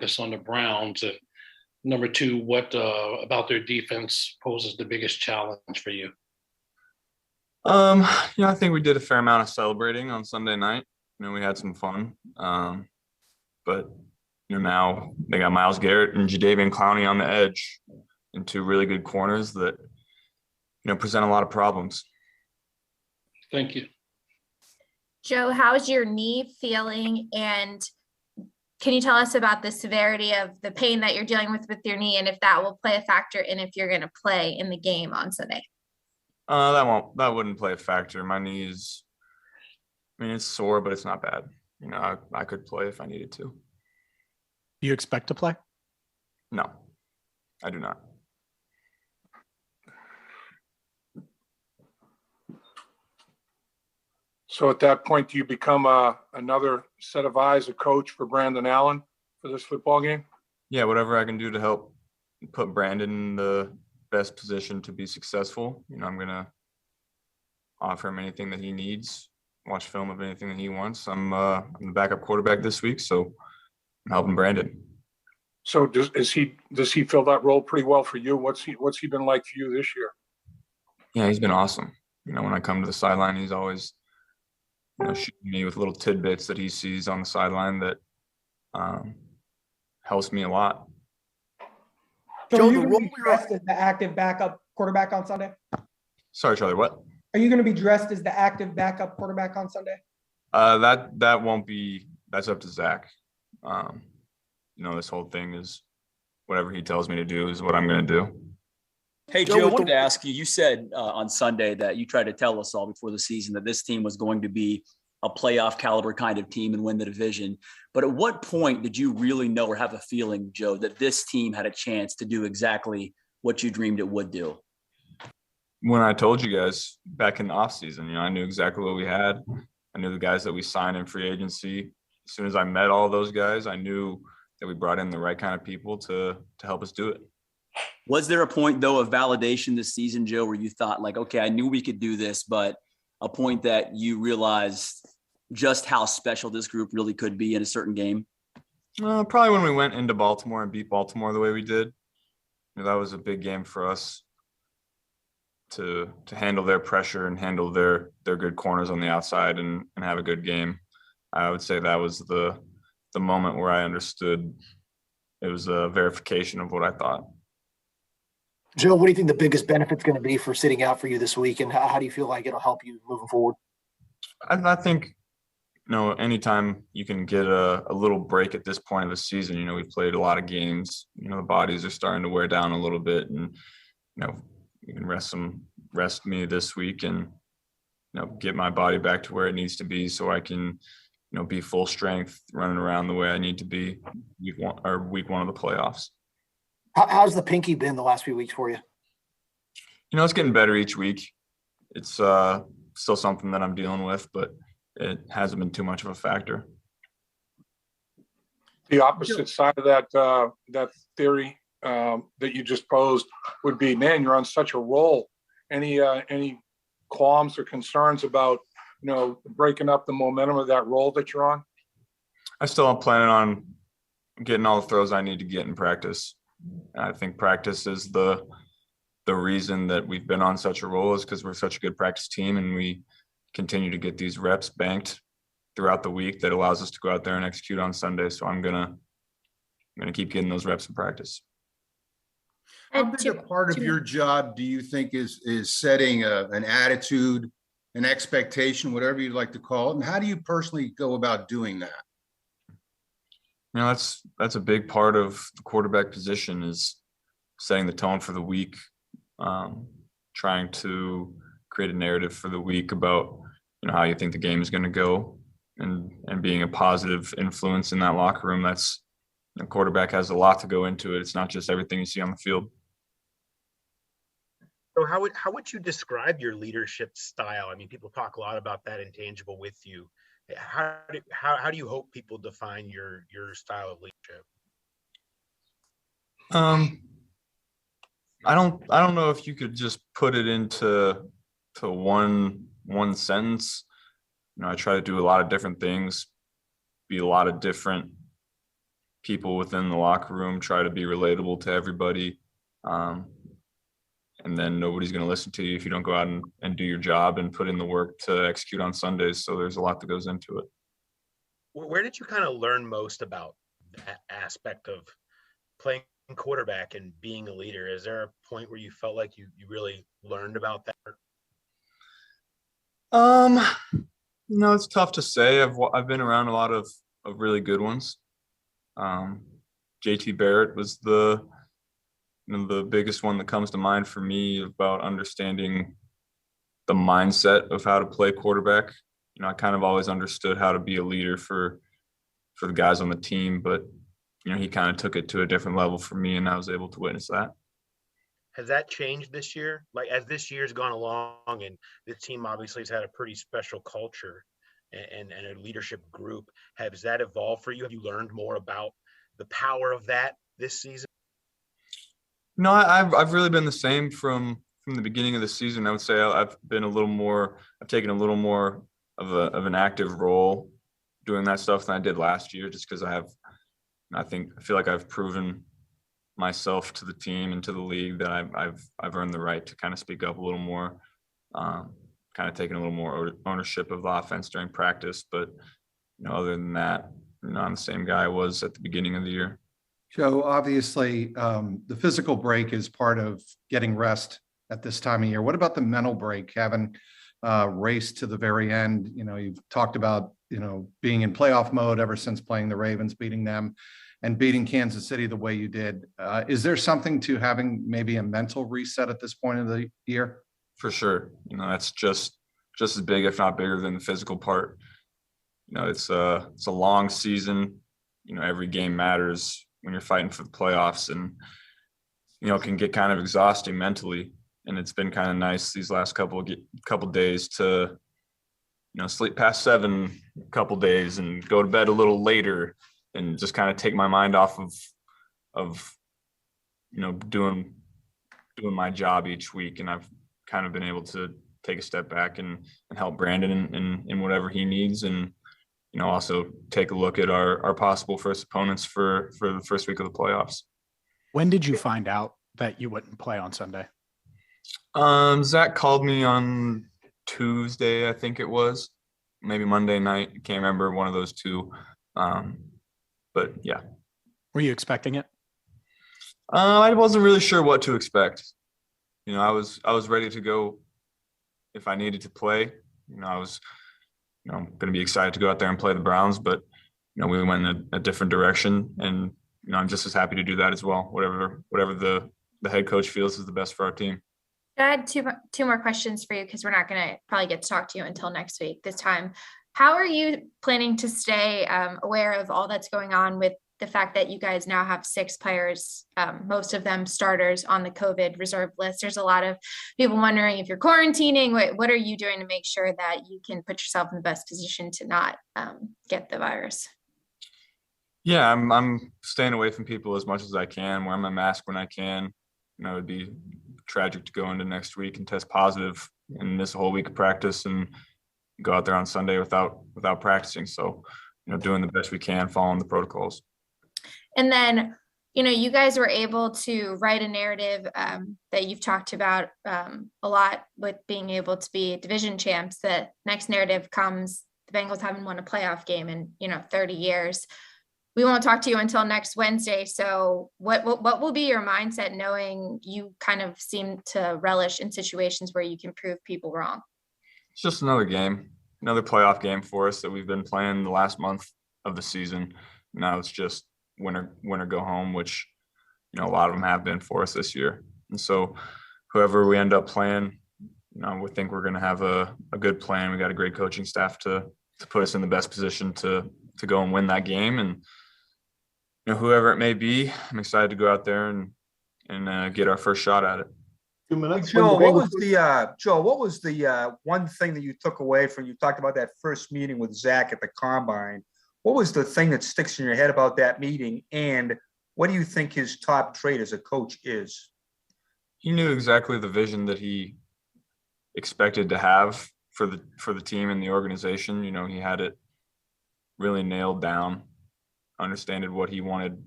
focus on the Browns? And number two, what about their defense poses the biggest challenge for you? I think we did a fair amount of celebrating on Sunday night. We had some fun. But now they got Myles Garrett and Jadeveon Clowney on the edge, and two really good corners that present a lot of problems. Thank you. Joe, how's your knee feeling? And can you tell us about the severity of the pain that you're dealing with your knee, and if that will play a factor in if you're going to play in the game on Sunday? That wouldn't play a factor. My knee is, it's sore, but it's not bad. I could play if I needed to. Do you expect to play? No, I do not. So at that point, do you become another set of eyes, a coach for Brandon Allen for this football game? Yeah, whatever I can do to help put Brandon in the best position to be successful. I'm going to offer him anything that he needs, watch film of anything that he wants. I'm the backup quarterback this week, so I'm helping Brandon. So does he fill that role pretty well for you? What's he been like for you this year? Yeah, he's been awesome. When I come to the sideline, he's always shooting me with little tidbits that he sees on the sideline that helps me a lot. So are you going to be dressed as the active backup quarterback on Sunday? Sorry, Charlie, what? Are you going to be dressed as the active backup quarterback on Sunday? That won't be. That's up to Zach. This whole thing is whatever he tells me to do is what I'm going to do. Hey, Joe, I wanted to ask you, you said on Sunday that you tried to tell us all before the season that this team was going to be a playoff caliber kind of team and win the division. But at what point did you really know or have a feeling, Joe, that this team had a chance to do exactly what you dreamed it would do? When I told you guys back in the offseason, I knew exactly what we had. I knew the guys that we signed in free agency. As soon as I met all those guys, I knew that we brought in the right kind of people to help us do it. Was there a point, though, of validation this season, Joe, where you thought, like, okay, I knew we could do this, but a point that you realized just how special this group really could be in a certain game? Probably when we went into Baltimore and beat Baltimore the way we did. That was a big game for us to handle their pressure and handle their good corners on the outside and have a good game. I would say that was the moment where I understood it was a verification of what I thought. Joe, what do you think the biggest benefit's going to be for sitting out for you this week, and how do you feel like it'll help you moving forward? I think, anytime you can get a little break at this point of the season, we've played a lot of games, the bodies are starting to wear down a little bit, and, you can rest me this week and, get my body back to where it needs to be so I can, be full strength running around the way I need to be week one of the playoffs. How's the pinky been the last few weeks for you? It's getting better each week. It's still something that I'm dealing with, but it hasn't been too much of a factor. The opposite side of that theory that you just posed would be, man, you're on such a roll. Any qualms or concerns about breaking up the momentum of that roll that you're on? I still am planning on getting all the throws I need to get in practice. I think practice is the reason that we've been on such a roll, is because we're such a good practice team and we continue to get these reps banked throughout the week that allows us to go out there and execute on Sunday. So I'm gonna keep getting those reps in practice. How big a part of your job do you think is setting an attitude, an expectation, whatever you'd like to call it, and how do you personally go about doing that? That's a big part of the quarterback position, is setting the tone for the week, trying to create a narrative for the week about how you think the game is going to go, and being a positive influence in that locker room. That's the quarterback has a lot to go into it. It's not just everything you see on the field. So how would you describe your leadership style? I mean, people talk a lot about that intangible with you. How do you hope people define your style of leadership? I don't know if you could just put it into one sentence. I try to do a lot of different things, be a lot of different people within the locker room, try to be relatable to everybody. And then nobody's going to listen to you if you don't go out and do your job and put in the work to execute on Sundays. So there's a lot that goes into it. Where did you kind of learn most about that aspect of playing quarterback and being a leader? Is there a point where you felt like you really learned about that? It's tough to say. I've been around a lot of really good ones. JT Barrett was the biggest one that comes to mind for me about understanding the mindset of how to play quarterback. I kind of always understood how to be a leader for the guys on the team, but he kind of took it to a different level for me, and I was able to witness that. Has that changed this year? Like, as this year's gone along, and the team obviously has had a pretty special culture and a leadership group, has that evolved for you? Have you learned more about the power of that this season? No, I've really been the same from the beginning of the season. I would say I've taken a little more of an active role doing that stuff than I did last year, just because I feel like I've proven myself to the team and to the league that I've earned the right to kind of speak up a little more, kind of taking a little more ownership of the offense during practice. But other than that, I'm the same guy I was at the beginning of the year. Joe, obviously, the physical break is part of getting rest at this time of year. What about the mental break, having raced to the very end? You've talked about, being in playoff mode ever since playing the Ravens, beating them, and beating Kansas City the way you did. Is there something to having maybe a mental reset at this point of the year? For sure. That's just as big, if not bigger, than the physical part. It's a long season. Every game matters when you're fighting for the playoffs, and it can get kind of exhausting mentally. And it's been kind of nice these last couple days to sleep past 7 a couple days and go to bed a little later and just kind of take my mind off of doing my job each week. And I've kind of been able to take a step back and help Brandon in whatever he needs, and also take a look at our possible first opponents for the first week of the playoffs. When did you find out that you wouldn't play on Sunday? Zach called me on Tuesday, I think it was, maybe Monday night. I can't remember, one of those two. But yeah. Were you expecting it? I wasn't really sure what to expect. I was ready to go if I needed to play. I was going to be excited to go out there and play the Browns, but we went in a different direction, and I'm just as happy to do that as well. Whatever the head coach feels is the best for our team. I had two more questions for you, because we're not going to probably get to talk to you until next week this time. How are you planning to stay aware of all that's going on with the fact that you guys now have 6 players, most of them starters, on the COVID reserve list? There's a lot of people wondering if you're quarantining. What are you doing to make sure that you can put yourself in the best position to not get the virus? Yeah, I'm staying away from people as much as I can, wearing my mask when I can. It'd be tragic to go into next week and test positive and miss a whole week of practice and go out there on Sunday without practicing. So, doing the best we can, following the protocols. And then, you guys were able to write a narrative that you've talked about a lot with being able to be division champs. The next narrative comes, the Bengals haven't won a playoff game in, 30 years. We won't talk to you until next Wednesday. So what will be your mindset, knowing you kind of seem to relish in situations where you can prove people wrong? It's just another game, another playoff game for us that we've been playing the last month of the season. Now it's just win or go home, which, a lot of them have been for us this year. And so whoever we end up playing, we think we're going to have a good plan. We got a great coaching staff to put us in the best position to go and win that game. And, whoever it may be, I'm excited to go out there and get our first shot at it. 2 minutes. Joe, what was the one thing that you took away from, you talked about that first meeting with Zach at the Combine? What was the thing that sticks in your head about that meeting? And what do you think his top trait as a coach is? He knew exactly the vision that he expected to have for the team and the organization. He had it really nailed down. understood what he wanted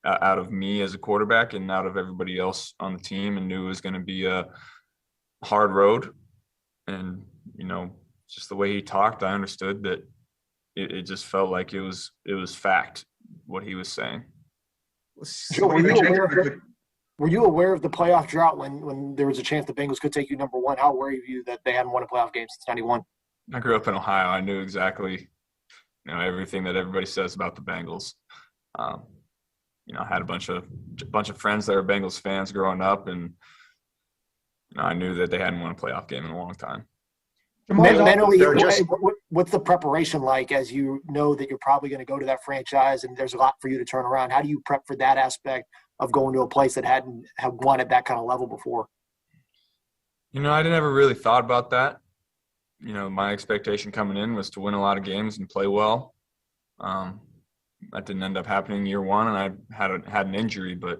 out of me as a quarterback and out of everybody else on the team, and knew it was going to be a hard road. And, just the way he talked, I understood that it just felt like it was fact, what he was saying. Joe, were you aware of the playoff drought when there was a chance the Bengals could take you number one? How were you that they hadn't won a playoff game since '91? I grew up in Ohio. I knew exactly, everything that everybody says about the Bengals. I had a bunch of friends that were Bengals fans growing up, and I knew that they hadn't won a playoff game in a long time. Mentally, what's the preparation like as you know that you're probably going to go to that franchise and there's a lot for you to turn around? How do you prep for that aspect of going to a place that hadn't won at that kind of level before? I never really thought about that. My expectation coming in was to win a lot of games and play well. That didn't end up happening year one, and I had an injury, but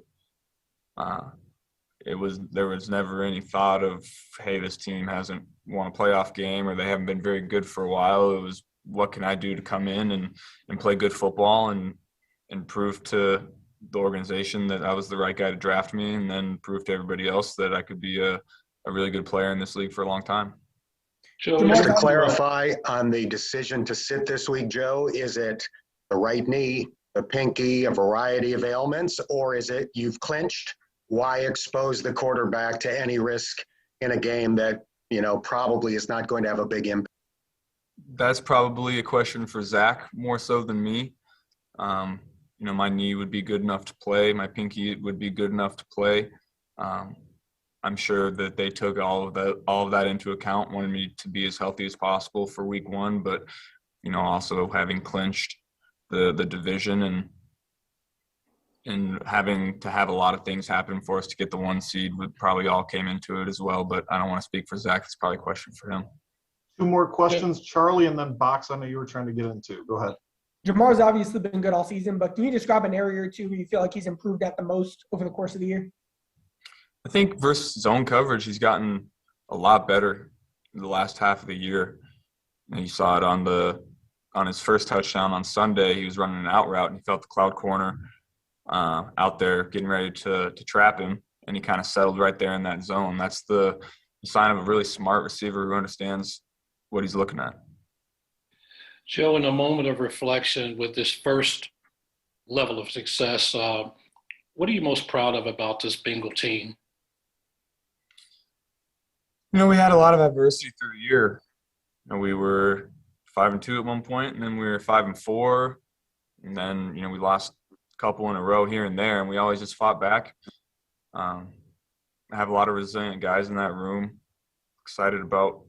there was never any thought of, hey, this team hasn't won a playoff game or they haven't been very good for a while. It was, what can I do to come in and play good football and prove to the organization that I was the right guy to draft me, and then prove to everybody else that I could be a really good player in this league for a long time. Joe, just to clarify on the decision to sit this week, Joe, is it the right knee, the pinky, a variety of ailments, or is it you've clinched? Why expose the quarterback to any risk in a game that, probably is not going to have a big impact? That's probably a question for Zach more so than me. My knee would be good enough to play. My pinky would be good enough to play. I'm sure that they took all of that into account, wanted me to be as healthy as possible for week one, but, also having clinched the division and having to have a lot of things happen for us to get the 1 seed would probably all came into it as well. But I don't want to speak for Zach. It's probably a question for him. 2 more questions, Charlie, and then Box, I know you were trying to get into. Go ahead. Jamar's obviously been good all season, but can you describe an area or two where you feel like he's improved at the most over the course of the year? I think versus zone coverage, he's gotten a lot better in the last half of the year. And you saw it on his first touchdown on Sunday. He was running an out route and he felt the cloud corner out there getting ready to trap him, and he kind of settled right there in that zone. That's the sign of a really smart receiver who understands what he's looking at. Joe, in a moment of reflection with this first level of success, what are you most proud of about this Bengal team? We had a lot of adversity through the year. We were 5-2 at one point, and then we were 5-4, and then we lost a couple in a row here and there, and we always just fought back. I have a lot of resilient guys in that room. Excited about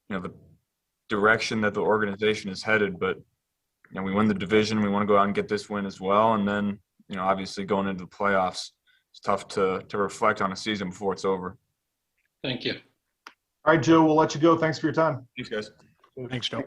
the direction that the organization is headed, but we win the division. We want to go out and get this win as well, and then obviously going into the playoffs, it's tough to reflect on a season before it's over. Thank you. All right, Joe, we'll let you go. Thanks for your time. Thanks, guys. Thanks, Joe.